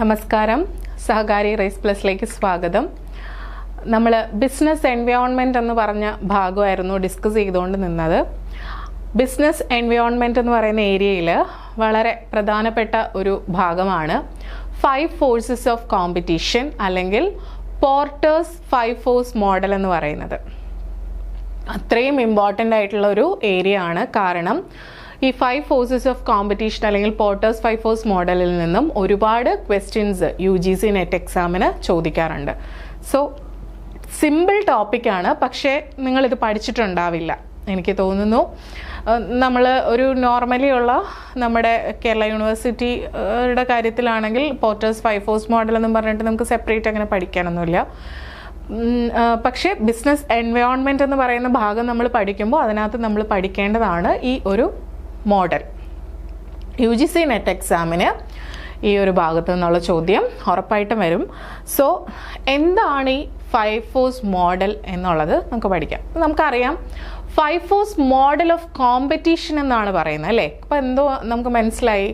നമസ്കാരം. സഹകാരി റൈസ് പ്ലസിലേക്ക് സ്വാഗതം. നമ്മൾ ബിസിനസ് എൻവയോൺമെൻറ്റ് എന്ന് പറഞ്ഞ ഭാഗമായിരുന്നു ഡിസ്കസ് ചെയ്തുകൊണ്ട് നിന്നത്. ബിസിനസ് എൻവയോൺമെൻറ്റ് എന്ന് പറയുന്ന ഏരിയയിൽ വളരെ പ്രധാനപ്പെട്ട ഒരു ഭാഗമാണ് 5 ഫോഴ്സസ് ഓഫ് കോമ്പറ്റീഷൻ അല്ലെങ്കിൽ പോർട്ടേഴ്സ് 5 ഫോഴ്സ് മോഡൽ എന്ന് പറയുന്നത്. അത്രയും ഇമ്പോർട്ടൻ്റ് ആയിട്ടുള്ള ഒരു ഏരിയ ആണ്. കാരണം ഈ 5 ഫോഴ്സസ് ഓഫ് കോമ്പറ്റീഷൻ അല്ലെങ്കിൽ പോർട്ടേഴ്സ് 5 ഫോഴ്സ് മോഡലിൽ നിന്നും ഒരുപാട് ക്വസ്റ്റ്യൻസ് UGC നെറ്റ് എക്സാമിന് ചോദിക്കാറുണ്ട്. സോ സിമ്പിൾ ടോപ്പിക്കാണ്, പക്ഷേ നിങ്ങളിത് പഠിച്ചിട്ടുണ്ടാവില്ല എനിക്ക് തോന്നുന്നു. നമ്മൾ ഒരു നോർമലി ഉള്ള നമ്മുടെ കേരള യൂണിവേഴ്സിറ്റിയുടെ കാര്യത്തിലാണെങ്കിൽ പോർട്ടേഴ്സ് 5 ഫോഴ്സ് മോഡൽ എന്നും പറഞ്ഞിട്ട് നമുക്ക് സെപ്പറേറ്റ് അങ്ങനെ പഠിക്കാനൊന്നുമില്ല. പക്ഷേ ബിസിനസ് എൻവയോൺമെൻറ്റ് എന്ന് പറയുന്ന ഭാഗം നമ്മൾ പഠിക്കുമ്പോൾ അതിനകത്ത് നമ്മൾ പഠിക്കേണ്ടതാണ് ഈ ഒരു മോഡൽ. UGC നെറ്റ് എക്സാമിന് ഈ ഒരു ഭാഗത്തു നിന്നുള്ള ചോദ്യം ഉറപ്പായിട്ടും വരും. സോ എന്താണ് ഈ 5 ഫോഴ്സ് മോഡൽ എന്നുള്ളത് നമുക്ക് പഠിക്കാം. നമുക്കറിയാം 5 ഫോഴ്സ് മോഡൽ ഓഫ് കോമ്പറ്റീഷൻ എന്നാണ് പറയുന്നത്, അല്ലേ? അപ്പോൾ എന്തോ നമുക്ക് മനസ്സിലായി,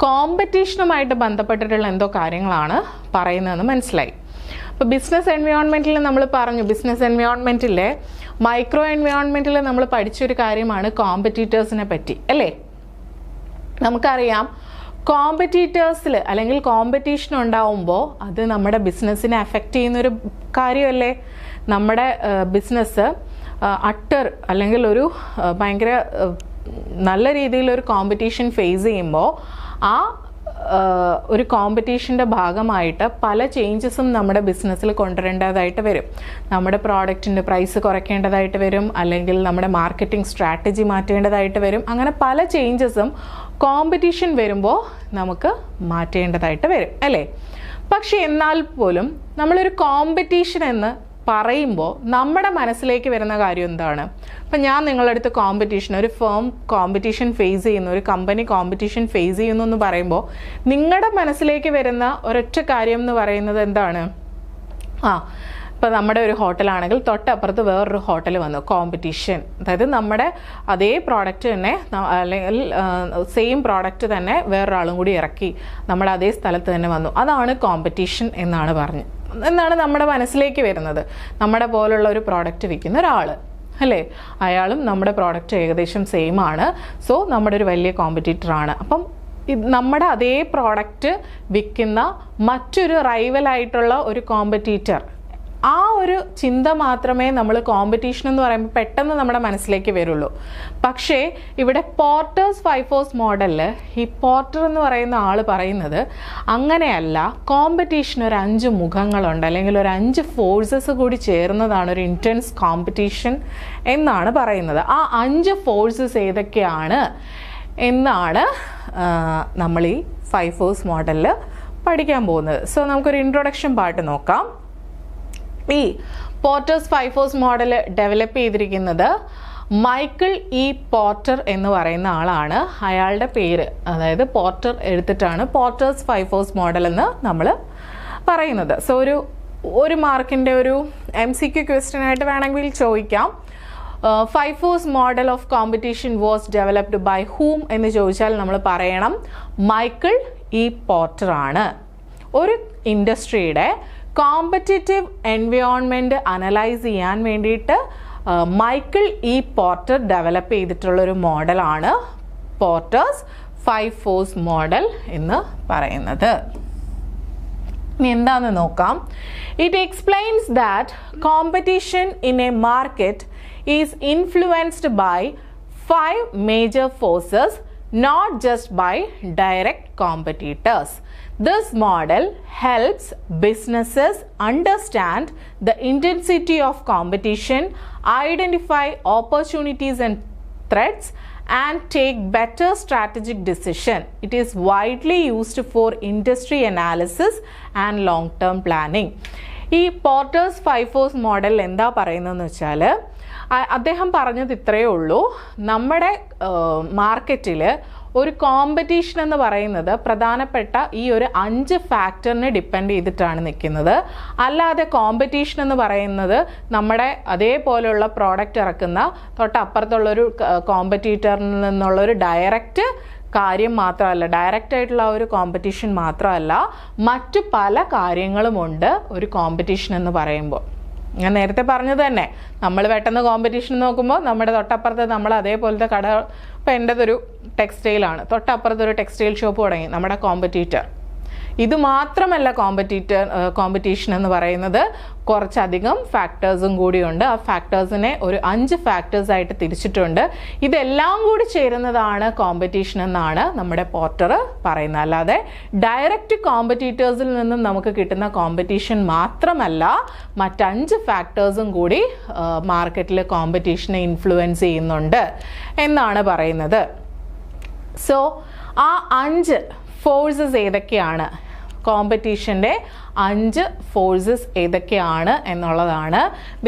കോമ്പറ്റീഷനുമായിട്ട് ബന്ധപ്പെട്ടിട്ടുള്ള എന്തോ കാര്യങ്ങളാണ് പറയുന്നതെന്ന് മനസ്സിലായി. അപ്പോൾ ബിസിനസ് എൻവയോൺമെൻറ്റിൽ നമ്മൾ പറഞ്ഞു, ബിസിനസ് എൻവയോൺമെൻറ്റിലെ മൈക്രോ എൻവയോൺമെൻറ്റിൽ നമ്മൾ പഠിച്ചൊരു കാര്യമാണ് കോമ്പറ്റീറ്റേഴ്സിനെ പറ്റി, അല്ലേ? നമുക്കറിയാം കോമ്പറ്റീറ്റേഴ്സിൽ അല്ലെങ്കിൽ കോമ്പറ്റീഷൻ ഉണ്ടാവുമ്പോൾ അത് നമ്മുടെ ബിസിനസ്സിനെ അഫക്റ്റ് ചെയ്യുന്നൊരു കാര്യമല്ലേ? നമ്മുടെ ബിസിനസ് അല്ലെങ്കിൽ ഒരു ഭയങ്കര നല്ല രീതിയിലൊരു കോമ്പറ്റീഷൻ ഫേസ് ചെയ്യുമ്പോൾ ആ ഒരു കോമ്പറ്റീഷൻ്റെ ഭാഗമായിട്ട് പല ചേഞ്ചസും നമ്മുടെ ബിസിനസ്സിൽ കൊണ്ടുവരേണ്ടതായിട്ട് വരും. നമ്മുടെ പ്രോഡക്റ്റിൻ്റെ പ്രൈസ് കുറയ്ക്കേണ്ടതായിട്ട് വരും, അല്ലെങ്കിൽ നമ്മുടെ മാർക്കറ്റിംഗ് സ്ട്രാറ്റജി മാറ്റേണ്ടതായിട്ട് വരും. അങ്ങനെ പല ചേഞ്ചസും കോമ്പറ്റീഷൻ വരുമ്പോൾ നമുക്ക് മാറ്റേണ്ടതായിട്ട് വരും, അല്ലേ? പക്ഷേ എന്നാൽ പോലും നമ്മളൊരു കോമ്പറ്റീഷൻ എന്ന് പറയുമ്പോൾ നമ്മുടെ മനസ്സിലേക്ക് വരുന്ന കാര്യം എന്താണ്? അപ്പം ഞാൻ നിങ്ങളുടെ അടുത്ത് കോമ്പറ്റീഷൻ, ഒരു ഫേം കോമ്പറ്റീഷൻ ഫേസ് ചെയ്യുന്നു, ഒരു കമ്പനി കോമ്പറ്റീഷൻ ഫേസ് ചെയ്യുന്നു എന്ന് പറയുമ്പോൾ നിങ്ങളുടെ മനസ്സിലേക്ക് വരുന്ന ഒരൊറ്റ കാര്യം എന്ന് പറയുന്നത് എന്താണ്? ഇപ്പം നമ്മുടെ ഒരു ഹോട്ടലാണെങ്കിൽ തൊട്ടപ്പുറത്ത് വേറൊരു ഹോട്ടൽ വന്നു, കോമ്പറ്റീഷൻ. അതായത് നമ്മുടെ അതേ പ്രോഡക്റ്റ് തന്നെ അല്ലെങ്കിൽ സെയിം പ്രോഡക്റ്റ് തന്നെ വേറൊരാളും കൂടി ഇറക്കി നമ്മുടെ അതേ സ്ഥലത്ത് തന്നെ വന്നു, അതാണ് കോമ്പറ്റീഷൻ എന്നാണ് നമ്മുടെ മനസ്സിലേക്ക് വരുന്നത്. നമ്മുടെ പോലുള്ള ഒരു പ്രോഡക്റ്റ് വിൽക്കുന്ന ഒരാൾ, അല്ലേ? അയാളും നമ്മുടെ പ്രോഡക്റ്റ് ഏകദേശം സെയിം ആണ്. സോ നമ്മുടെ ഒരു വലിയ കോമ്പറ്റീറ്ററാണ്. അപ്പം നമ്മുടെ അതേ പ്രോഡക്റ്റ് വിൽക്കുന്ന മറ്റൊരു റൈവലായിട്ടുള്ള ഒരു കോമ്പറ്റീറ്റർ, ആ ഒരു ചിന്ത മാത്രമേ നമ്മൾ കോമ്പറ്റീഷൻ എന്ന് പറയുമ്പോൾ പെട്ടെന്ന് നമ്മുടെ മനസ്സിലേക്ക് വരുള്ളൂ. പക്ഷേ ഇവിടെ പോർട്ടേഴ്സ് 5 ഫോഴ്സ് മോഡലിൽ ഈ പോർട്ടർ എന്ന് പറയുന്ന ആൾ പറയുന്നത് അങ്ങനെയല്ല, കോമ്പറ്റീഷൻ ഒരു 5 മുഖങ്ങളുണ്ട്, അല്ലെങ്കിൽ ഒരു 5 ഫോഴ്സസ് കൂടി ചേർന്നതാണ് ഒരു ഇൻറ്റൻസ് കോമ്പറ്റീഷൻ എന്നാണ് പറയുന്നത്. ആ 5 ഫോഴ്സസ് ഏതൊക്കെയാണ് എന്നാണ് നമ്മൾ ഈ 5 ഫോഴ്സ് മോഡലിൽ പഠിക്കാൻ പോകുന്നത്. സോ നമുക്കൊരു ഇൻട്രൊഡക്ഷൻ പാർട്ട് നോക്കാം. ഈ പോർട്ടേഴ്സ് 5 ഫോഴ്സ് മോഡൽ ഡെവലപ്പ് ചെയ്തിരിക്കുന്നത് മൈക്കിൾ ഇ പോർട്ടർ എന്ന് പറയുന്ന ആളാണ്. അയാളുടെ പേര്, അതായത് പോർട്ടർ എടുത്തിട്ടാണ് പോർട്ടേഴ്സ് 5 ഫോഴ്സ് മോഡൽ എന്ന് നമ്മൾ പറയുന്നത്. സോ ഒരു മാർക്കിൻ്റെ ഒരു MCQ ക്വസ്റ്റ്യൻ ആയിട്ട് വേണമെങ്കിൽ ചോദിക്കാം. 5 force model of competition was developed by whom എന്ന് ചോദിച്ചാൽ നമ്മൾ പറയണം മൈക്കിൾ ഇ പോർട്ടർ ആണ്. ഒരു ഇൻഡസ്ട്രിയുടെ കോമ്പറ്റീറ്റീവ് എൻവയോൺമെൻറ്റ് അനലൈസ് ചെയ്യാൻ വേണ്ടിയിട്ട് മൈക്കിൾ ഇ പോർട്ടർ ഡെവലപ്പ് ചെയ്തിട്ടുള്ളൊരു മോഡലാണ് പോർട്ടേഴ്സ് 5 ഫോഴ്സ് മോഡൽ എന്ന് പറയുന്നത്. ഇനി എന്താണെന്ന് നോക്കാം. It explains that competition in a market is influenced by 5 major forces, not just by direct competitors. This model helps businesses understand the intensity of competition, identify opportunities and threats, and take better strategic decision. It is widely used for industry analysis and long-term planning. ഈ Porter's 5 force model എന്താ പറയുന്നതെന്ന് വെച്ചാൽ, അദ്ദേഹം പറഞ്ഞത് ഇത്രയേ ഉള്ളൂ. നമ്മുടെ മാർക്കറ്റിൽ ഒരു കോമ്പറ്റീഷൻ എന്ന് പറയുന്നത് പ്രധാനപ്പെട്ട ഈ ഒരു 5 ഫാക്ടറിനെ ഡിപ്പെൻഡ് ചെയ്തിട്ടാണ് നിൽക്കുന്നത്. അല്ലാതെ കോമ്പറ്റീഷൻ എന്ന് പറയുന്നത് നമ്മുടെ അതേപോലെയുള്ള പ്രോഡക്റ്റ് ഇറക്കുന്ന തൊട്ടപ്പുറത്തുള്ളൊരു കോമ്പറ്റീറ്ററിൽ നിന്നുള്ളൊരു ഡയറക്റ്റ് കാര്യം മാത്രമല്ല, ഡയറക്റ്റ് ആയിട്ടുള്ള ഒരു കോമ്പറ്റീഷൻ മാത്രമല്ല, മറ്റു പല കാര്യങ്ങളുമുണ്ട് ഒരു കോമ്പറ്റീഷൻ എന്ന് പറയുമ്പോൾ. ഞാൻ നേരത്തെ പറഞ്ഞത് തന്നെ, നമ്മൾ പെട്ടെന്ന് കോമ്പറ്റീഷൻ നോക്കുമ്പോൾ നമ്മുടെ തൊട്ടപ്പുറത്ത് നമ്മൾ അതേപോലത്തെ കട, ഇപ്പം എൻ്റെതൊരു ടെക്സ്റ്റൈലാണ്, തൊട്ടപ്പുറത്തൊരു ടെക്സ്റ്റൈൽ ഷോപ്പ് തുടങ്ങി, നമ്മുടെ കോമ്പറ്റീറ്റർ. ഇത് മാത്രമല്ല കോമ്പറ്റീഷൻ എന്ന് പറയുന്നത്, കുറച്ചധികം ഫാക്ടേഴ്സും കൂടിയുണ്ട്. ആ ഫാക്ടേഴ്സിനെ ഒരു 5 ഫാക്ടേഴ്സ് ആയിട്ട് തിരിച്ചിട്ടുണ്ട്. ഇതെല്ലാം കൂടി ചേരുന്നതാണ് കോമ്പറ്റീഷൻ എന്നാണ് നമ്മുടെ പോർട്ടർ പറയുന്നത്. അല്ലാതെ ഡയറക്റ്റ് കോമ്പറ്റീറ്റേഴ്സിൽ നിന്നും നമുക്ക് കിട്ടുന്ന കോമ്പറ്റീഷൻ മാത്രമല്ല, മറ്റ്5 ഫാക്ടേഴ്സും കൂടി മാർക്കറ്റിൽ കോമ്പറ്റീഷനെ ഇൻഫ്ലുവൻസ് ചെയ്യുന്നുണ്ട് എന്നാണ് പറയുന്നത്. സോ ആ 5 ഫോഴ്സസ് ഏതൊക്കെയാണ്, കോമ്പറ്റീഷൻ്റെ 5 ഫോഴ്സസ് ഏതൊക്കെയാണ് എന്നുള്ളതാണ്.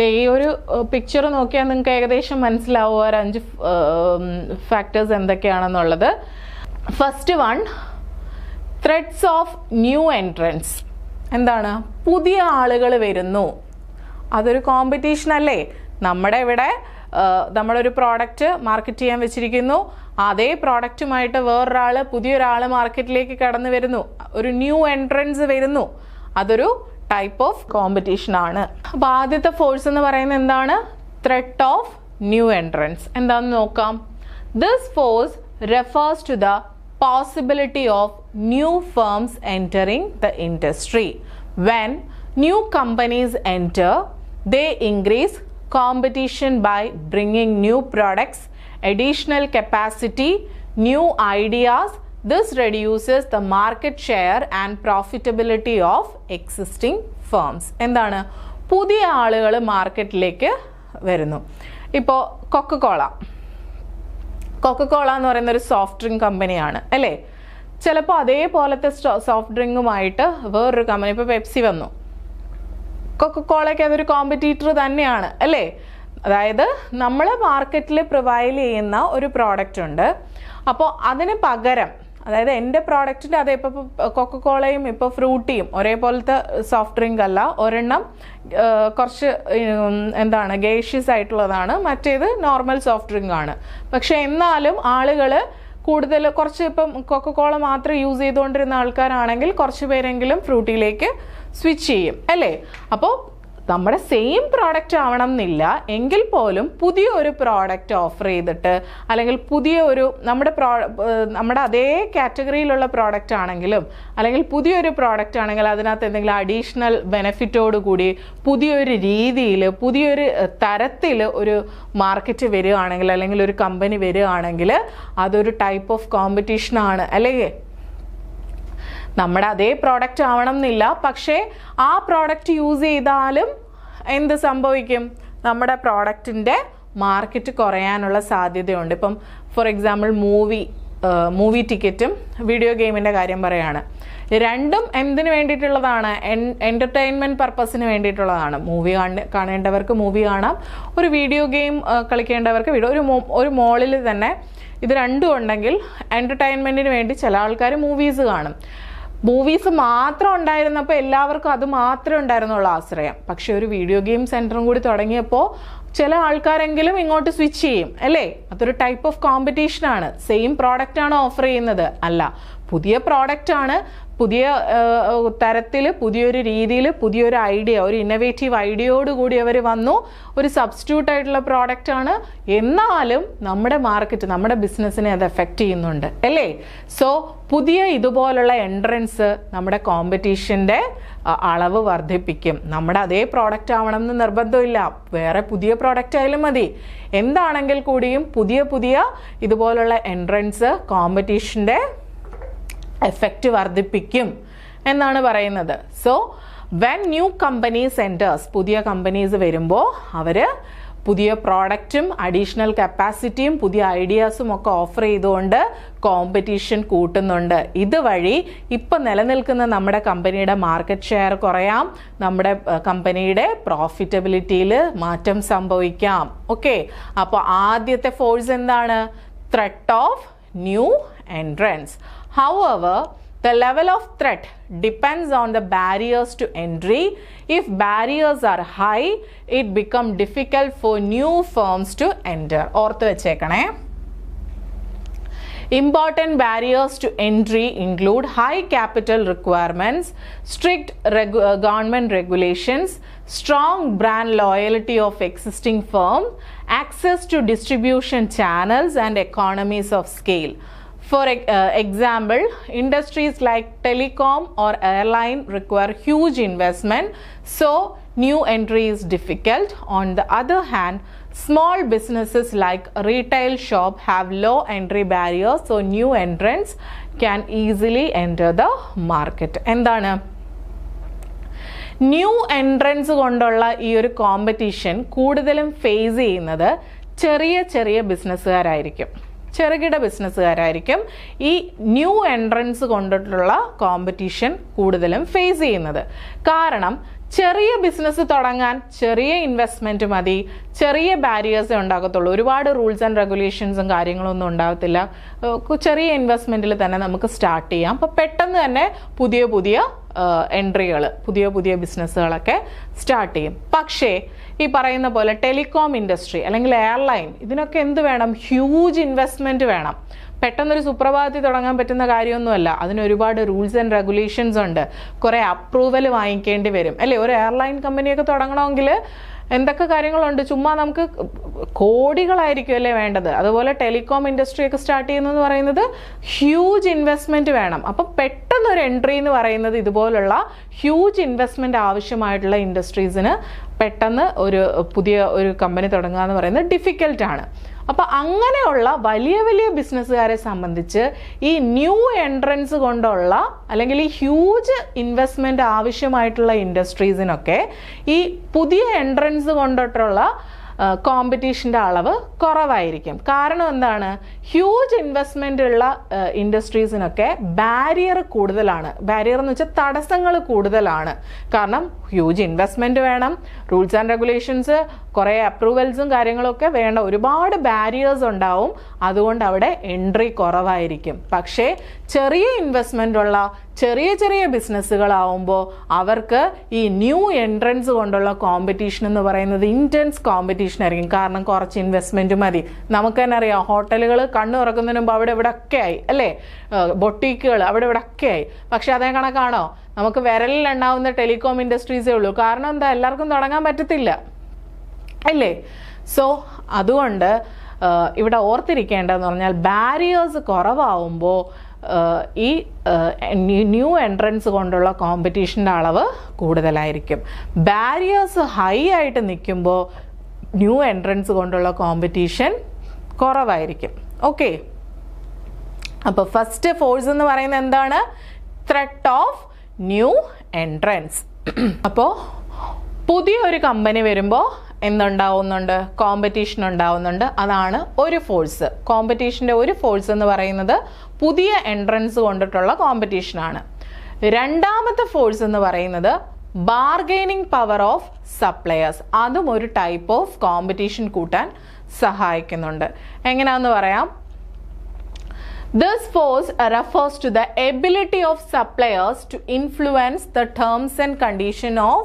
ഈ ഒരു പിക്ചർ നോക്കിയാൽ നിങ്ങൾക്ക് ഏകദേശം മനസ്സിലാവുക 5 ഫാക്ടേഴ്സ് എന്തൊക്കെയാണെന്നുള്ളത്. First one, threats of new entrants. എന്താണ്? പുതിയ ആളുകൾ വരുന്നു, അതൊരു കോമ്പറ്റീഷൻ അല്ലേ? നമ്മുടെ ഇവിടെ നമ്മളൊരു പ്രോഡക്റ്റ് മാർക്കറ്റ് ചെയ്യാൻ വെച്ചിരിക്കുന്നു, അതേ പ്രോഡക്റ്റുമായിട്ട് വേറൊരാൾ, പുതിയൊരാൾ മാർക്കറ്റിലേക്ക് കടന്നു വരുന്നു, ഒരു ന്യൂ എൻട്രൻസ് വരുന്നു, അതൊരു ടൈപ്പ് ഓഫ് കോമ്പറ്റീഷൻ ആണ്. അപ്പോൾ ആദ്യത്തെ ഫോഴ്സ് എന്ന് പറയുന്നത് എന്താണ്? Threat of new entrants. എന്താണെന്ന് നോക്കാം. This force refers to the possibility of new firms entering the industry. When new companies enter, they increase competition by bringing new products, additional capacity, new ideas. This reduces the market share and profitability of existing firms. എന്താണ്? പുതിയ ആളുകൾ മാർക്കറ്റിലേക്ക് വരുന്നു. ഇപ്പോൾ Coca Cola എന്ന് പറയുന്ന ഒരു soft drink കമ്പനിയാണ് അല്ലേ? ചിലപ്പോൾ അതേപോലത്തെ സോഫ്റ്റ് ഡ്രിങ്കുമായിട്ട് വേറൊരു കമ്പനി, ഇപ്പോൾ പെപ്സി വന്നു, കൊക്കക്കോളയ്ക്ക് അതൊരു കോമ്പറ്റീറ്റർ തന്നെയാണ് അല്ലേ? അതായത് നമ്മൾ മാർക്കറ്റിൽ പ്രൊവൈഡ് ചെയ്യുന്ന ഒരു പ്രോഡക്റ്റ് ഉണ്ട്, അപ്പോൾ അതിന് പകരം, അതായത് എൻ്റെ പ്രോഡക്റ്റിൻ്റെ അതേ, ഇപ്പോൾ കൊക്കക്കോളയും ഇപ്പോൾ ഫ്രൂട്ടിയും ഒരേപോലത്തെ സോഫ്റ്റ് ഡ്രിങ്ക് അല്ല, ഒരെണ്ണം കുറച്ച് എന്താണ് ഗേഷ്യസ് ആയിട്ടുള്ളതാണ്, മറ്റേത് നോർമൽ സോഫ്റ്റ് ഡ്രിങ്ക് ആണ്. പക്ഷെ എന്നാലും ആളുകൾ കൂടുതൽ, കുറച്ച് ഇപ്പം കൊക്കക്കോള മാത്രം യൂസ് ചെയ്തുകൊണ്ടിരുന്ന ആൾക്കാരാണെങ്കിൽ കുറച്ച് പേരെങ്കിലും ഫ്രൂട്ടിയിലേക്ക് സ്വിച്ച് ചെയ്യും അല്ലേ? അപ്പോൾ നമ്മുടെ സെയിം പ്രോഡക്റ്റ് ആവണം എന്നില്ല, എങ്കിൽ പോലും പുതിയൊരു പ്രോഡക്റ്റ് ഓഫർ ചെയ്തിട്ട്, അല്ലെങ്കിൽ പുതിയൊരു നമ്മുടെ അതേ കാറ്റഗറിയിലുള്ള പ്രോഡക്റ്റ് ആണെങ്കിലും, അല്ലെങ്കിൽ പുതിയൊരു പ്രോഡക്റ്റ് ആണെങ്കിൽ അതിനകത്ത് എന്തെങ്കിലും അഡീഷണൽ ബെനിഫിറ്റോട് കൂടി പുതിയൊരു രീതിയിൽ, പുതിയൊരു തരത്തിൽ ഒരു മാർക്കറ്റ് വരികയാണെങ്കിൽ, അല്ലെങ്കിൽ ഒരു കമ്പനി വരികയാണെങ്കിൽ, അതൊരു ടൈപ്പ് ഓഫ് കോമ്പറ്റീഷനാണ് അല്ലെങ്കിൽ നമ്മുടെ അതേ പ്രോഡക്റ്റ് ആവണം എന്നില്ല, പക്ഷേ ആ പ്രോഡക്റ്റ് യൂസ് ചെയ്താലും എന്ത് സംഭവിക്കും? നമ്മുടെ പ്രോഡക്റ്റിൻ്റെ മാർക്കറ്റ് കുറയാനുള്ള സാധ്യതയുണ്ട്. ഇപ്പം ഫോർ എക്സാമ്പിൾ മൂവി ടിക്കറ്റും വീഡിയോ ഗെയിമിൻ്റെ കാര്യം പറയുകയാണ്. രണ്ടും എന്തിനു വേണ്ടിയിട്ടുള്ളതാണ്? എൻ്റർടൈൻമെൻറ്റ് പർപ്പസിന് വേണ്ടിയിട്ടുള്ളതാണ്. മൂവി കാണേണ്ടവർക്ക് മൂവി കാണാം, ഒരു വീഡിയോ ഗെയിം കളിക്കേണ്ടവർക്ക് ഒരു മോളിൽ തന്നെ ഇത് രണ്ടും ഉണ്ടെങ്കിൽ എൻ്റർടൈൻമെൻറ്റിന് വേണ്ടി ചില ആൾക്കാർ മൂവീസ് കാണും. മൂവീസ് മാത്രം ഉണ്ടായിരുന്നപ്പോൾ എല്ലാവർക്കും അത് മാത്രമേ ഉണ്ടായിരുന്നുള്ളൂ ആശ്രയം. പക്ഷെ ഒരു വീഡിയോ ഗെയിം സെൻറ്ററും കൂടി തുടങ്ങിയപ്പോൾ ചില ആൾക്കാരെങ്കിലും ഇങ്ങോട്ട് സ്വിച്ച് ചെയ്യും അല്ലേ? അതൊരു ടൈപ്പ് ഓഫ് കോമ്പറ്റീഷനാണ്. സെയിം പ്രോഡക്റ്റ് ആണോ ഓഫർ ചെയ്യുന്നത്? അല്ല, പുതിയ പ്രോഡക്റ്റ് ആണ്, പുതിയ തരത്തിൽ, പുതിയൊരു രീതിയിൽ, പുതിയൊരു ഐഡിയ, ഒരു ഇന്നോവേറ്റീവ് ഐഡിയയോടുകൂടി അവർ വന്നു. ഒരു സബ്സ്റ്റിറ്റ്യൂട്ട് ആയിട്ടുള്ള പ്രോഡക്റ്റ് ആണ്, എന്നാലും നമ്മുടെ മാർക്കറ്റ്, നമ്മുടെ ബിസിനസ്സിനെ അത് എഫക്റ്റ് ചെയ്യുന്നുണ്ട് അല്ലേ? സോ പുതിയ ഇതുപോലുള്ള എൻട്രൻസ് നമ്മുടെ കോമ്പറ്റീഷൻ്റെ അളവ് വർദ്ധിപ്പിക്കും. നമ്മുടെ അതേ പ്രോഡക്റ്റ് ആവണം എന്ന് നിർബന്ധമില്ല, വേറെ പുതിയ പ്രോഡക്റ്റ് ആയാലും മതി. എന്താണെങ്കിൽ കൂടിയും പുതിയ ഇതുപോലുള്ള എൻട്രൻസ് കോമ്പറ്റീഷൻ്റെ എഫക്റ്റ് വർദ്ധിപ്പിക്കും എന്നാണ് പറയുന്നത്. So when new companies enters, പുതിയ കമ്പനീസ് വരുമ്പോൾ അവർ പുതിയ പ്രോഡക്റ്റും അഡീഷണൽ കപ്പാസിറ്റിയും പുതിയ ഐഡിയാസും ഒക്കെ ഓഫർ ചെയ്തുകൊണ്ട് കോമ്പറ്റീഷൻ കൂട്ടുന്നുണ്ട്. ഇതുവഴി ഇപ്പം നിലനിൽക്കുന്ന നമ്മുടെ കമ്പനിയുടെ മാർക്കറ്റ് ഷെയർ കുറയാം, നമ്മുടെ കമ്പനിയുടെ പ്രോഫിറ്റബിലിറ്റിയിൽ മാറ്റം സംഭവിക്കാം. ഓക്കെ, അപ്പോൾ ആദ്യത്തെ ഫോഴ്സ് എന്താണ്? Threat of new entrance. However, the level of threat depends on the barriers to entry. If barriers are high, it becomes difficult for new firms to enter. ഓർത്ത് വെച്ചേക്കണേ, Important barriers to entry include high capital requirements, strict government regulations, strong brand loyalty of existing firm, access to distribution channels and economies of scale. For example, industries like telecom or airline require huge investment, so new entry is difficult. On the other hand, small businesses like retail shop have low entry barriers, so new entrants can easily enter the market. എന്താണ് new entrance കൊണ്ടുള്ള ഈ ഒരു competition കൂടുതലും face ചെയ്യുന്നത് ചെറിയ ചെറിയ ബിസിനസ്സുകാരായിരിക്കും, ചെറുകിട ബിസിനസ്സുകാരായിരിക്കും ഈ ന്യൂ എൻട്രൻസ് കൊണ്ടിട്ടുള്ള കോമ്പറ്റീഷൻ കൂടുതലും ഫേസ് ചെയ്യുന്നത്. കാരണം ചെറിയ ബിസിനസ് തുടങ്ങാൻ ചെറിയ ഇൻവെസ്റ്റ്മെന്റ് മതി, ചെറിയ ബാരിയേഴ്സേ ഉണ്ടാകത്തുള്ളൂ, ഒരുപാട് റൂൾസ് ആൻഡ് റെഗുലേഷൻസും കാര്യങ്ങളൊന്നും ഉണ്ടാകത്തില്ല. ചെറിയ ഇൻവെസ്റ്റ്മെന്റിൽ തന്നെ നമുക്ക് സ്റ്റാർട്ട് ചെയ്യാം. അപ്പോൾ പെട്ടെന്ന് തന്നെ പുതിയ പുതിയ എൻട്രികൾ, പുതിയ പുതിയ ബിസിനസ്സുകളൊക്കെ സ്റ്റാർട്ട് ചെയ്യും. പക്ഷേ ഈ പറയുന്ന പോലെ ടെലികോം ഇൻഡസ്ട്രി അല്ലെങ്കിൽ എയർലൈൻ, ഇതിനൊക്കെ എന്ത് വേണം? ഹ്യൂജ് ഇൻവെസ്റ്റ്മെന്റ് വേണം. പെട്ടെന്നൊരു സുപ്രഭാതത്തിൽ തുടങ്ങാൻ പറ്റുന്ന കാര്യമൊന്നുമല്ല. അതിന് ഒരുപാട് റൂൾസ് ആൻഡ് റെഗുലേഷൻസ് ഉണ്ട്, കുറേ അപ്രൂവൽ വാങ്ങിക്കേണ്ടി വരും അല്ലേ? ഒരു എയർലൈൻ കമ്പനിയൊക്കെ തുടങ്ങണമെങ്കിൽ എന്തൊക്കെ കാര്യങ്ങളുണ്ട്, ചുമ്മാ നമുക്ക് കോടികളായിരിക്കും അല്ലേ വേണ്ടത്. അതുപോലെ ടെലികോം ഇൻഡസ്ട്രി ഒക്കെ സ്റ്റാർട്ട് ചെയ്യുന്നതെന്ന് പറയുന്നത് ഹ്യൂജ് ഇൻവെസ്റ്റ്മെന്റ് വേണം. അപ്പം പെട്ടെന്നൊരു എൻട്രി എന്ന് പറയുന്നത് ഇതുപോലുള്ള ഹ്യൂജ് ഇൻവെസ്റ്റ്മെന്റ് ആവശ്യമായിട്ടുള്ള ഇൻഡസ്ട്രീസിന് പെട്ടെന്ന് പുതിയ ഒരു കമ്പനി തുടങ്ങുക എന്ന് പറയുന്നത് ഡിഫിക്കൽട്ടാണ്. അപ്പോൾ അങ്ങനെയുള്ള വലിയ വലിയ ബിസിനസ്സുകാരെ സംബന്ധിച്ച് ഈ ന്യൂ എൻട്രൻസ് കൊണ്ടുള്ള അല്ലെങ്കിൽ ഈ ഹ്യൂജ് ഇൻവെസ്റ്റ്മെന്റ് ആവശ്യമായിട്ടുള്ള ഇൻഡസ്ട്രീസിനൊക്കെ ഈ പുതിയ എൻട്രൻസ് കൊണ്ടിട്ടുള്ള കോമ്പറ്റീഷൻ്റെ അളവ് കുറവായിരിക്കും. കാരണം എന്താണ്? ഹ്യൂജ് ഇൻവെസ്റ്റ്മെൻ്റ് ഉള്ള ഇൻഡസ്ട്രീസിനൊക്കെ ബാരിയർ കൂടുതലാണ്. ബാരിയർ എന്ന് വെച്ചാൽ തടസ്സങ്ങൾ കൂടുതലാണ്. കാരണം ഹ്യൂജ് ഇൻവെസ്റ്റ്മെൻറ്റ് വേണം, റൂൾസ് ആൻഡ് റെഗുലേഷൻസ്, കുറേ അപ്രൂവൽസും കാര്യങ്ങളൊക്കെ വേണ്ട, ഒരുപാട് ബാരിയേഴ്സ് ഉണ്ടാവും. അതുകൊണ്ട് അവിടെ എൻട്രി കുറവായിരിക്കും. പക്ഷേ ചെറിയ ഇൻവെസ്റ്റ്മെൻ്റ് ഉള്ള ചെറിയ ചെറിയ ബിസിനസ്സുകളാവുമ്പോൾ അവർക്ക് ഈ ന്യൂ എൻട്രൻസ് കൊണ്ടുള്ള കോമ്പറ്റീഷൻ എന്ന് പറയുന്നത് ഇൻറ്റൻസ് കോമ്പറ്റീഷൻ ആയിരിക്കും. കാരണം കുറച്ച് ഇൻവെസ്റ്റ്മെൻറ്റ് മതി. നമുക്ക് തന്നെ അറിയാം, ഹോട്ടലുകൾ കണ്ണു തുറക്കുന്നതിന് മുമ്പ് അവിടെ ഇവിടെ ഒക്കെ ആയി അല്ലേ, ബൊട്ടീക്കുകൾ അവിടെ ഇവിടെ ഒക്കെ ആയി. പക്ഷെ അതേ കണക്കാണോ? നമുക്ക് വിരലിൽ എണ്ണാവുന്ന ടെലികോം ഇൻഡസ്ട്രീസേ ഉള്ളൂ. കാരണം എന്താ? എല്ലാവർക്കും തുടങ്ങാൻ പറ്റത്തില്ല അല്ലേ? സോ അതുകൊണ്ട് ഇവിടെ ഓർത്തിരിക്കേണ്ടതെന്ന് പറഞ്ഞാൽ ബാരിയേഴ്സ് കുറവാകുമ്പോൾ ഈ ന്യൂ എൻട്രൻസ് കൊണ്ടുള്ള കോമ്പറ്റീഷൻ്റെ അളവ് കൂടുതലായിരിക്കും. ബാരിയേഴ്സ് ഹൈ ആയിട്ട് നിൽക്കുമ്പോൾ ന്യൂ എൻട്രൻസ് കൊണ്ടുള്ള കോമ്പറ്റീഷൻ കുറവായിരിക്കും. ഓക്കെ, അപ്പോൾ ഫസ്റ്റ് ഫോഴ്സ് എന്ന് പറയുന്നത് എന്താണ്? Threat of new entrance. അപ്പോൾ പുതിയൊരു കമ്പനി വരുമ്പോൾ എന്തുണ്ടാവുന്നുണ്ട്? കോമ്പറ്റീഷൻ ഉണ്ടാവുന്നുണ്ട്. അതാണ് ഒരു ഫോഴ്സ്. കോമ്പറ്റീഷൻ്റെ ഒരു ഫോഴ്സ് എന്ന് പറയുന്നത് പുതിയ എൻട്രൻസ് കൊണ്ടിട്ടുള്ള കോമ്പറ്റീഷനാണ്. രണ്ടാമത്തെ ഫോഴ്സ് എന്ന് പറയുന്നത് ബാർഗെയിനിങ് പവർ ഓഫ് സപ്ലയേഴ്സ്. അതും ഒരു ടൈപ്പ് ഓഫ് കോമ്പറ്റീഷൻ കൂട്ടാൻ സഹായിക്കുന്നുണ്ട്. എങ്ങനെയാണെന്ന് പറയാം. This force refers to the ability of suppliers to influence the terms and condition of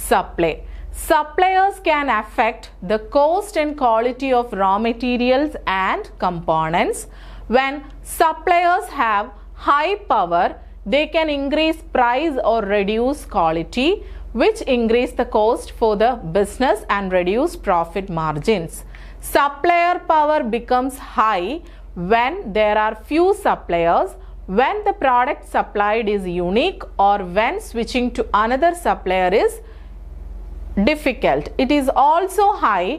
supply. Suppliers can affect the cost and quality of raw materials and components. When suppliers have high power, they can increase price or reduce quality, which increase the cost for the business and reduce profit margins. Supplier power becomes high when there are few suppliers, when the product supplied is unique, or when switching to another supplier is difficult. It is also high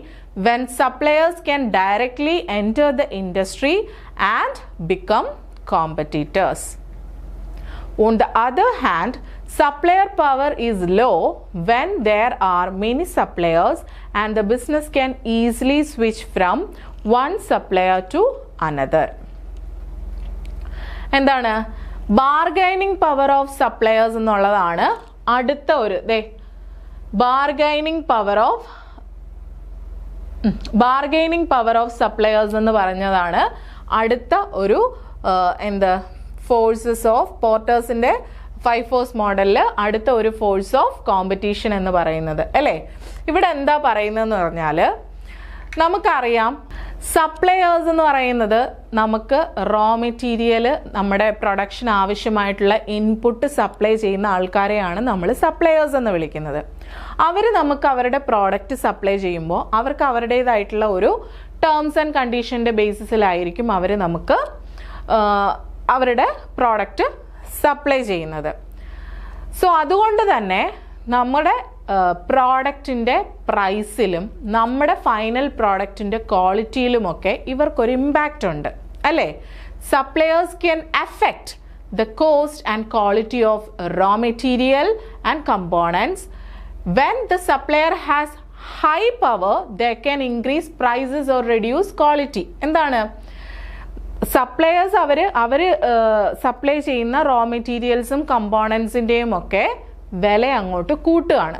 when suppliers can directly enter the industry and become competitors. On the other hand, supplier power is low when there are many suppliers and the business can easily switch from one supplier to another. എന്താണ്? Bargaining power of suppliers എന്നുള്ളതാണ് അടുത്ത ഒരു bargaining power of suppliers എന്ന് പറഞ്ഞതാണ് അടുത്ത ഒരു forces of പോർട്ടേഴ്സിന്റെ 5 force മോഡലിൽ അടുത്ത ഒരു ഫോഴ്സ് ഓഫ് കോമ്പറ്റീഷൻ എന്ന് പറയുന്നത് അല്ലേ? ഇവിടെ എന്താ പറയുന്നതെന്ന് പറഞ്ഞാൽ നമുക്കറിയാം സപ്ലയേഴ്സ് എന്ന് പറയുന്നത് നമുക്ക് റോ മെറ്റീരിയൽ നമ്മുടെ പ്രൊഡക്ഷൻ ആവശ്യമായിട്ടുള്ള ഇൻപുട്ട് സപ്ലൈ ചെയ്യുന്ന ആൾക്കാരെയാണ് നമ്മൾ സപ്ലയേഴ്സ് എന്ന് വിളിക്കുന്നത്. അവർ നമുക്ക് അവരുടെ പ്രോഡക്റ്റ് സപ്ലൈ ചെയ്യുമ്പോൾ അവർക്ക് അവരുടേതായിട്ടുള്ള ഒരു ടേംസ് ആൻഡ് കണ്ടീഷൻ്റെ ബേസിസിലായിരിക്കും അവർ നമുക്ക് അവരുടെ പ്രോഡക്റ്റ് സപ്ലൈ ചെയ്യുന്നത്. സോ അതുകൊണ്ട് തന്നെ നമ്മുടെ പ്രോഡക്റ്റിൻ്റെ പ്രൈസിലും നമ്മുടെ ഫൈനൽ പ്രോഡക്റ്റിൻ്റെ ക്വാളിറ്റിയിലുമൊക്കെ ഇവർക്കൊരു ഇമ്പാക്റ്റ് ഉണ്ട് അല്ലേ. Suppliers can affect the cost and quality of raw material and components. When the supplier has high power they can increase prices or reduce quality. എന്താണ് സപ്ലയേഴ്സ് അവർ സപ്ലൈ ചെയ്യുന്ന റോ മെറ്റീരിയൽസും കമ്പോണൻസിൻ്റെയും ഒക്കെ വില അങ്ങോട്ട് കൂട്ടുകയാണ്.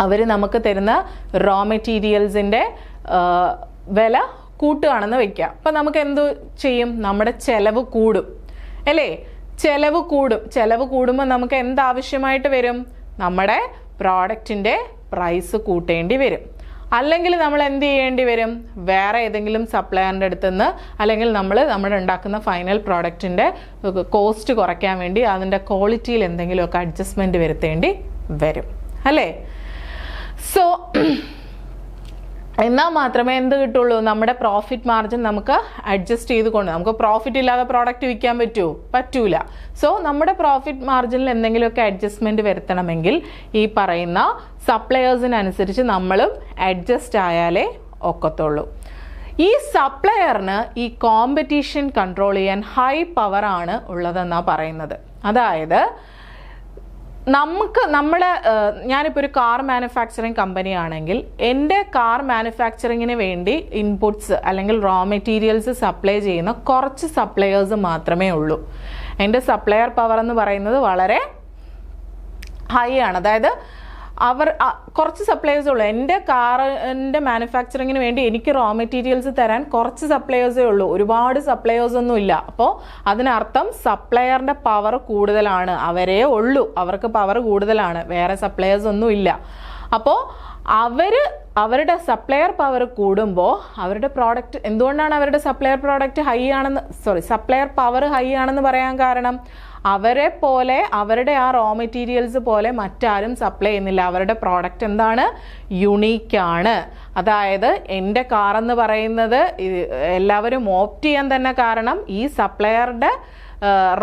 അവർ നമുക്ക് തരുന്ന റോ മെറ്റീരിയൽസിൻ്റെ വില കൂട്ടുകയാണെന്ന് വയ്ക്കുക. അപ്പം നമുക്ക് എന്തു ചെയ്യും? നമ്മുടെ ചെലവ് കൂടും അല്ലേ. ചെലവ് കൂടുമ്പോൾ നമുക്ക് എന്താവശ്യമായിട്ട് വരും? നമ്മുടെ പ്രോഡക്റ്റിൻ്റെ പ്രൈസ് കൂട്ടേണ്ടി വരും. അല്ലെങ്കിൽ നമ്മൾ എന്ത് ചെയ്യേണ്ടി വരും? വേറെ ഏതെങ്കിലും സപ്ലയറിൻ്റെ അടുത്ത് നിന്ന് അല്ലെങ്കിൽ നമ്മൾ ഉണ്ടാക്കുന്ന ഫൈനൽ പ്രോഡക്റ്റിൻ്റെ കോസ്റ്റ് കുറയ്ക്കാൻ വേണ്ടി അതിൻ്റെ ക്വാളിറ്റിയിൽ എന്തെങ്കിലുമൊക്കെ അഡ്ജസ്റ്റ്മെൻറ്റ് വരുത്തേണ്ടി വരും അല്ലേ. സോ എന്നാൽ മാത്രമേ എന്ത് കിട്ടുള്ളൂ? നമ്മുടെ പ്രോഫിറ്റ് മാർജിൻ നമുക്ക് അഡ്ജസ്റ്റ് ചെയ്തുകൊണ്ട് നമുക്ക് പ്രോഫിറ്റ് ഇല്ലാതെ പ്രോഡക്റ്റ് വിൽക്കാൻ പറ്റൂല. സോ നമ്മുടെ പ്രോഫിറ്റ് മാർജിനിൽ എന്തെങ്കിലുമൊക്കെ അഡ്ജസ്റ്റ്മെൻറ്റ് വരുത്തണമെങ്കിൽ ഈ പറയുന്ന സപ്ലയേഴ്സിനനുസരിച്ച് നമ്മളും അഡ്ജസ്റ്റ് ആയാലേ ഒക്കത്തുള്ളൂ. ഈ സപ്ലയറിന് ഈ കോമ്പറ്റീഷൻ കൺട്രോൾ ചെയ്യാൻ ഹൈ പവറാണ് ഉള്ളതെന്നാണ് പറയുന്നത്. അതായത് ഞാനിപ്പോൾ ഒരു കാർ മാനുഫാക്ചറിങ് കമ്പനി ആണെങ്കിൽ എൻ്റെ കാർ മാനുഫാക്ചറിങ്ങിന് വേണ്ടി ഇൻപുട്സ് അല്ലെങ്കിൽ റോ മെറ്റീരിയൽസ് സപ്ലൈ ചെയ്യുന്ന കുറച്ച് സപ്ലയേഴ്സ് മാത്രമേ ഉള്ളൂ. എൻ്റെ സപ്ലയർ പവർ എന്ന് പറയുന്നത് വളരെ ഹൈ ആണ്. അതായത് കുറച്ച് സപ്ലയേഴ്സേ ഉള്ളൂ. എൻ്റെ കാറിൻ്റെ മാനുഫാക്ചറിങ്ങിന് വേണ്ടി എനിക്ക് റോ മെറ്റീരിയൽസ് തരാൻ കുറച്ച് സപ്ലയേഴ്സേ ഉള്ളൂ, ഒരുപാട് സപ്ലയേഴ്സ് ഒന്നും ഇല്ല. അപ്പോൾ അതിനർത്ഥം സപ്ലയറിൻ്റെ പവർ കൂടുതലാണ്, അവരേ ഉള്ളൂ, അവർക്ക് പവർ കൂടുതലാണ്, വേറെ സപ്ലയേഴ്സ് ഒന്നും ഇല്ല. അപ്പോൾ അവരുടെ സപ്ലയർ പവർ കൂടുമ്പോൾ അവരുടെ പ്രോഡക്റ്റ് എന്തുകൊണ്ടാണ് അവരുടെ സപ്ലയർ പവർ ഹൈ ആണെന്ന് പറയാൻ കാരണം അവരെ പോലെ അവരുടെ ആ റോ മെറ്റീരിയൽസ് പോലെ മറ്റാരും സപ്ലൈ ചെയ്യുന്നില്ല. അവരുടെ പ്രോഡക്റ്റ് എന്താണ്? യുണീക്കാണ്. അതായത് എൻ്റെ കാറെന്ന് പറയുന്നത് എല്ലാവരും ഓപ്റ്റ് ചെയ്യാൻ തന്നെ കാരണം ഈ സപ്ലയറുടെ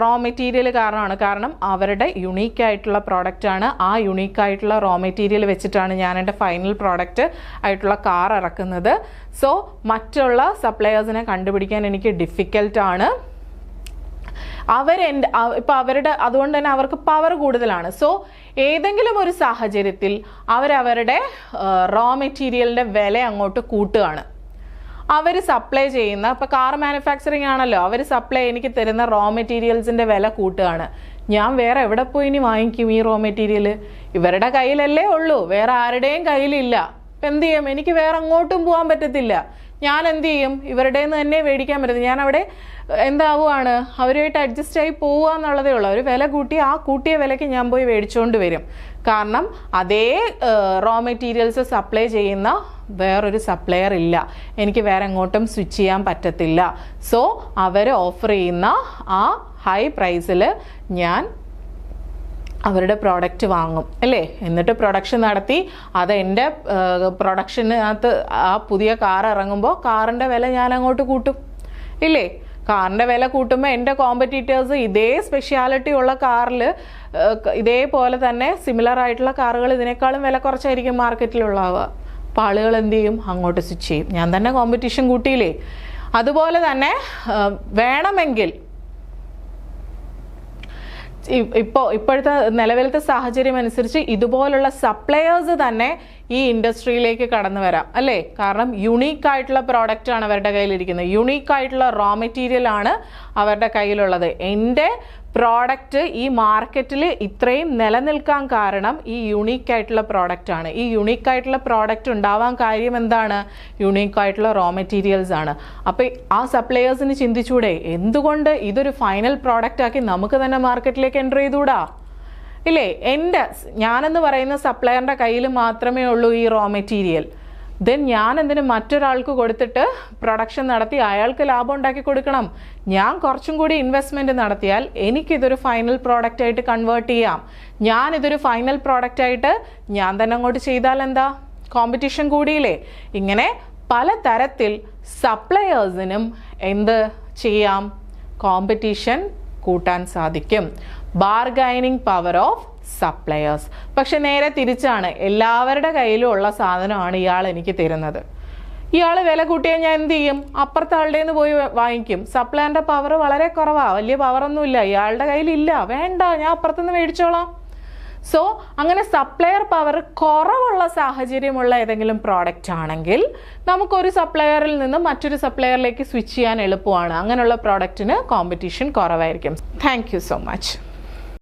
റോ മെറ്റീരിയൽ കാരണമാണ്. കാരണം അവരുടെ യുണീക്കായിട്ടുള്ള പ്രോഡക്റ്റാണ്. ആ യുണീക്കായിട്ടുള്ള റോ മെറ്റീരിയൽ വെച്ചിട്ടാണ് ഞാൻ എൻ്റെ ഫൈനൽ പ്രോഡക്റ്റ് ആയിട്ടുള്ള കാർ ഇറക്കുന്നത്. സോ മറ്റുള്ള സപ്ലയേഴ്സിനെ കണ്ടുപിടിക്കാൻ എനിക്ക് ഡിഫിക്കൽട്ടാണ്. അതുകൊണ്ട് തന്നെ അവർക്ക് പവർ കൂടുതലാണ്. സോ ഏതെങ്കിലും ഒരു സാഹചര്യത്തിൽ അവരവരുടെ റോ മെറ്റീരിയലിൻ്റെ വില അങ്ങോട്ട് കൂട്ടുകയാണ്. അവർ സപ്ലൈ ചെയ്യുന്ന ഇപ്പോൾ കാർ മാനുഫാക്ചറിങ് ആണല്ലോ, എനിക്ക് തരുന്ന റോ മെറ്റീരിയൽസിൻ്റെ വില കൂട്ടുകയാണ്. ഞാൻ വേറെ എവിടെ പോയി ഇനി വാങ്ങിക്കും ഈ റോ മെറ്റീരിയൽ? ഇവരുടെ കയ്യിലല്ലേ ഉള്ളൂ, വേറെ ആരുടെയും കയ്യിലില്ല. അപ്പം എന്ത് ചെയ്യും? എനിക്ക് വേറെ അങ്ങോട്ടും പോകാൻ പറ്റത്തില്ല. ഞാൻ എന്ത് ചെയ്യും? ഇവരുടെ നിന്ന് തന്നെ മേടിക്കാൻ പറ്റുന്നത്. ഞാൻ അവിടെ എന്താവുകയാണ്? അവരുമായിട്ട് അഡ്ജസ്റ്റ് ആയി പോവുക എന്നുള്ളതേ ഉള്ളൂ. അവർ വില കൂട്ടി ആ കൂട്ടിയ വിലയ്ക്ക് ഞാൻ പോയി മേടിച്ചുകൊണ്ട് വരും. കാരണം അതേ റോ മെറ്റീരിയൽസ് സപ്ലൈ ചെയ്യുന്ന വേറൊരു സപ്ലയർ ഇല്ല, എനിക്ക് വേറെ എങ്ങോട്ടും സ്വിച്ച് ചെയ്യാൻ പറ്റത്തില്ല. സോ അവർ ഓഫർ ചെയ്യുന്ന ആ ഹൈ പ്രൈസിൽ ഞാൻ അവരുടെ പ്രോഡക്റ്റ് വാങ്ങും അല്ലേ. എന്നിട്ട് പ്രൊഡക്ഷൻ നടത്തി അത് എൻ്റെ പ്രൊഡക്ഷനകത്ത് ആ പുതിയ കാർ ഇറങ്ങുമ്പോൾ കാറിൻ്റെ വില ഞാൻ അങ്ങോട്ട് കൂട്ടും ഇല്ലേ. കാറിൻ്റെ വില കൂട്ടുമ്പോൾ എൻ്റെ കോമ്പറ്റീറ്റേഴ്സ് ഇതേ സ്പെഷ്യാലിറ്റി ഉള്ള കാറിൽ ഇതേപോലെ തന്നെ സിമിലർ ആയിട്ടുള്ള കാറുകൾ ഇതിനേക്കാളും വില കുറച്ചായിരിക്കും മാർക്കറ്റിലുള്ളാവുക. അപ്പോൾ ആളുകൾ എന്ത് ചെയ്യും? അങ്ങോട്ട് സ്വിച്ച് ചെയ്യും. ഞാൻ തന്നെ കോമ്പറ്റീഷൻ കൂട്ടിയില്ലേ. അതുപോലെ തന്നെ വേണമെങ്കിൽ ഇപ്പോഴത്തെ നിലവിലത്തെ സാഹചര്യം അനുസരിച്ച് ഇതുപോലുള്ള സപ്ലയേഴ്സ് തന്നെ ഈ ഇൻഡസ്ട്രിയിലേക്ക് കടന്നു വരാം അല്ലേ. കാരണം യുണീക്കായിട്ടുള്ള പ്രോഡക്റ്റാണ് അവരുടെ കയ്യിലിരിക്കുന്നത്, യുണീക്കായിട്ടുള്ള റോ മെറ്റീരിയൽ ആണ് അവരുടെ കയ്യിലുള്ളത്. എൻ്റെ പ്രോഡക്റ്റ് ഈ മാർക്കറ്റിൽ ഇത്രയും നിലനിൽക്കാൻ കാരണം ഈ യുണീക്കായിട്ടുള്ള പ്രോഡക്റ്റാണ്. ഈ യുണീക്കായിട്ടുള്ള പ്രോഡക്റ്റ് ഉണ്ടാവാൻ കാര്യം എന്താണ്? യുണീക്കായിട്ടുള്ള റോ മെറ്റീരിയൽസ് ആണ്. അപ്പോൾ ആ സപ്ലയേഴ്സിന് ചിന്തിച്ചൂടെ, എന്തുകൊണ്ട് ഇതൊരു ഫൈനൽ പ്രോഡക്റ്റ് ആക്കി നമുക്ക് തന്നെ മാർക്കറ്റിലേക്ക് എൻ്റർ ചെയ്തുകൂടാ ഇല്ലേ. ഞാനെന്ന് പറയുന്ന സപ്ലയറിൻ്റെ കയ്യിൽ മാത്രമേ ഉള്ളൂ ഈ റോ മെറ്റീരിയൽ. ദെൻ ഞാൻ എന്തിന് മറ്റൊരാൾക്ക് കൊടുത്തിട്ട് പ്രൊഡക്ഷൻ നടത്തി അയാൾക്ക് ലാഭം ഉണ്ടാക്കി കൊടുക്കണം? ഞാൻ കുറച്ചും കൂടി ഇൻവെസ്റ്റ്മെൻറ്റ് നടത്തിയാൽ എനിക്കിതൊരു ഫൈനൽ പ്രോഡക്റ്റ് ആയിട്ട് കൺവേർട്ട് ചെയ്യാം. ഞാനിതൊരു ഫൈനൽ പ്രോഡക്റ്റ് ആയിട്ട് ഞാൻ തന്നെ അങ്ങോട്ട് ചെയ്താൽ എന്താ? കോമ്പറ്റീഷൻ കൂടിയില്ലേ? ഇങ്ങനെ പലതരത്തിൽ സപ്ലയേഴ്സിനും എന്ത് ചെയ്യാം? കോമ്പറ്റീഷൻ കൂട്ടാൻ സാധിക്കും. Bargaining power of suppliers. പക്ഷെ നേരെ തിരിച്ചാണ്, എല്ലാവരുടെ കയ്യിലും ഉള്ള സാധനമാണ് ഇയാൾ എനിക്ക് തരുന്നത്. ഇയാൾ വില കൂട്ടിയാൽ ഞാൻ എന്ത് ചെയ്യും? അപ്പുറത്തെ ആളുടെ നിന്ന് പോയി വാങ്ങിക്കും. സപ്ലയറിൻ്റെ പവർ വളരെ കുറവാണ്, വലിയ പവറൊന്നുമില്ല, ഇയാളുടെ കയ്യിലില്ല, വേണ്ട ഞാൻ അപ്പുറത്തുനിന്ന് മേടിച്ചോളാം. സോ അങ്ങനെ സപ്ലയർ പവർ കുറവുള്ള സാഹചര്യമുള്ള ഏതെങ്കിലും പ്രോഡക്റ്റ് ആണെങ്കിൽ നമുക്കൊരു സപ്ലയറിൽ നിന്ന് മറ്റൊരു സപ്ലയറിലേക്ക് സ്വിച്ച് ചെയ്യാൻ എളുപ്പമാണ്. അങ്ങനെയുള്ള പ്രോഡക്റ്റിന് കോമ്പറ്റീഷൻ കുറവായിരിക്കും. Thank you so much.